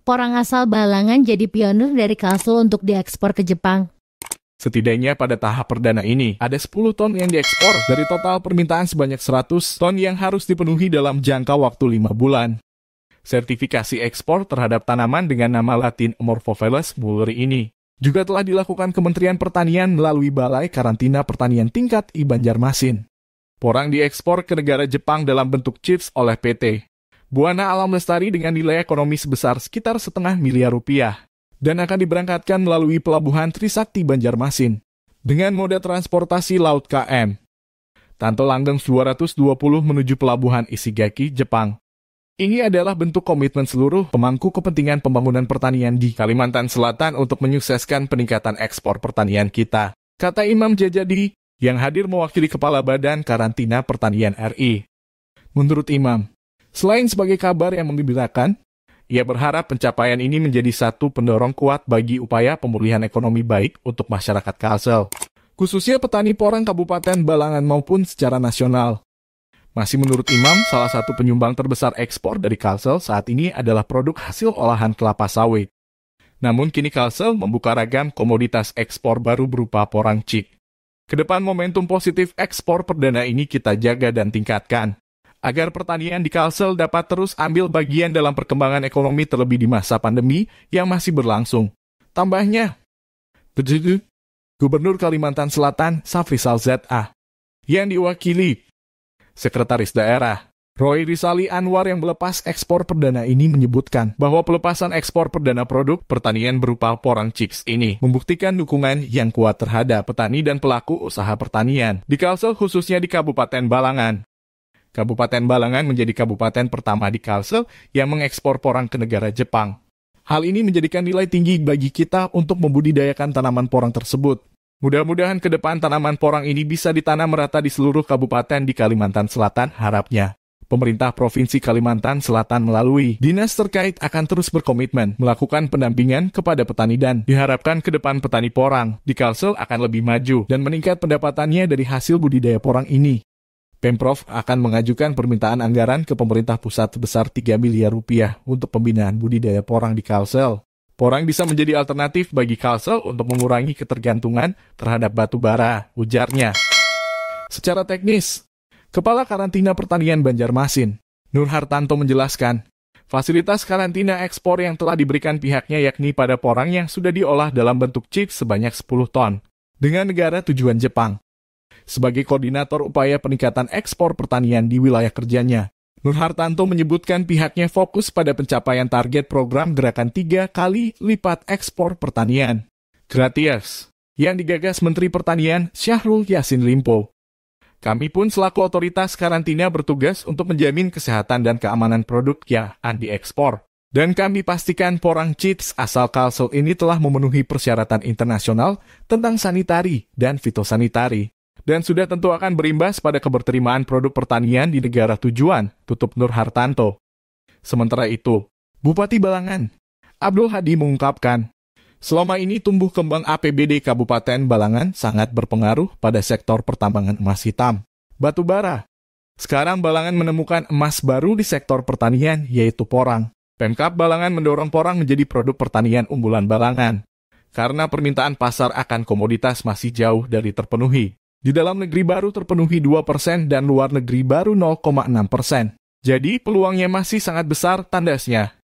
porang asal Balangan jadi pionir dari Kalsel untuk diekspor ke Jepang. Setidaknya pada tahap perdana ini, ada 10 ton yang diekspor dari total permintaan sebanyak 100 ton yang harus dipenuhi dalam jangka waktu 5 bulan. Sertifikasi ekspor terhadap tanaman dengan nama latin Amorphophilus mulleri ini juga telah dilakukan Kementerian Pertanian melalui Balai Karantina Pertanian Tingkat I Banjarmasin. Porang diekspor ke negara Jepang dalam bentuk chips oleh PT Buana Alam Lestari dengan nilai ekonomi sebesar sekitar $0,5 miliar dan akan diberangkatkan melalui Pelabuhan Trisakti Banjarmasin dengan moda transportasi laut KM Tanto Langgeng 220 menuju Pelabuhan Ishigaki, Jepang. Ini adalah bentuk komitmen seluruh pemangku kepentingan pembangunan pertanian di Kalimantan Selatan untuk menyukseskan peningkatan ekspor pertanian kita, kata Imam Jajadi yang hadir mewakili Kepala Badan Karantina Pertanian RI. Menurut Imam, selain sebagai kabar yang menggembirakan, ia berharap pencapaian ini menjadi satu pendorong kuat bagi upaya pemulihan ekonomi baik untuk masyarakat Kalsel, khususnya petani porang Kabupaten Balangan maupun secara nasional. Masih menurut Imam, salah satu penyumbang terbesar ekspor dari Kalsel saat ini adalah produk hasil olahan kelapa sawit. Namun kini Kalsel membuka ragam komoditas ekspor baru berupa porang cik. Kedepan momentum positif ekspor perdana ini kita jaga dan tingkatkan, agar pertanian di Kalsel dapat terus ambil bagian dalam perkembangan ekonomi terlebih di masa pandemi yang masih berlangsung. Tambahnya, Gubernur Kalimantan Selatan Safrisal ZA, yang diwakili Sekretaris Daerah Roy Rizali Anwar yang melepas ekspor perdana ini menyebutkan bahwa pelepasan ekspor perdana produk pertanian berupa porang chips ini membuktikan dukungan yang kuat terhadap petani dan pelaku usaha pertanian di Kalsel khususnya di Kabupaten Balangan. Kabupaten Balangan menjadi kabupaten pertama di Kalsel yang mengekspor porang ke negara Jepang. Hal ini menjadikan nilai tinggi bagi kita untuk membudidayakan tanaman porang tersebut. Mudah-mudahan ke depan tanaman porang ini bisa ditanam merata di seluruh kabupaten di Kalimantan Selatan harapnya. Pemerintah Provinsi Kalimantan Selatan melalui dinas terkait akan terus berkomitmen melakukan pendampingan kepada petani dan diharapkan ke depan petani porang di Kalsel akan lebih maju dan meningkat pendapatannya dari hasil budidaya porang ini. Pemprov akan mengajukan permintaan anggaran ke pemerintah pusat sebesar $3 miliar untuk pembinaan budidaya porang di Kalsel. Porang bisa menjadi alternatif bagi Kalsel untuk mengurangi ketergantungan terhadap batu bara, ujarnya. Secara teknis, Kepala Karantina Pertanian Banjarmasin, Nur Hartanto menjelaskan, fasilitas karantina ekspor yang telah diberikan pihaknya yakni pada porang yang sudah diolah dalam bentuk chips sebanyak 10 ton, dengan negara tujuan Jepang. Sebagai koordinator upaya peningkatan ekspor pertanian di wilayah kerjanya, Nur Hartanto menyebutkan pihaknya fokus pada pencapaian target program Gerakan 3 kali lipat ekspor pertanian, Gratias, yang digagas Menteri Pertanian Syahrul Yassin Limpo. Kami pun selaku otoritas karantina bertugas untuk menjamin kesehatan dan keamanan produk yang diekspor. Dan kami pastikan porang chips asal Kalsel ini telah memenuhi persyaratan internasional tentang sanitari dan fitosanitari. Dan sudah tentu akan berimbas pada keberterimaan produk pertanian di negara tujuan, tutup Nur Hartanto. Sementara itu, Bupati Balangan, Abdul Hadi mengungkapkan, selama ini tumbuh kembang APBD Kabupaten Balangan sangat berpengaruh pada sektor pertambangan emas hitam, batu bara. Sekarang Balangan menemukan emas baru di sektor pertanian, yaitu porang. Pemkab Balangan mendorong porang menjadi produk pertanian unggulan Balangan, karena permintaan pasar akan komoditas masih jauh dari terpenuhi. Di dalam negeri baru terpenuhi 2% dan luar negeri baru 0,6%. Jadi peluangnya masih sangat besar, tandasnya.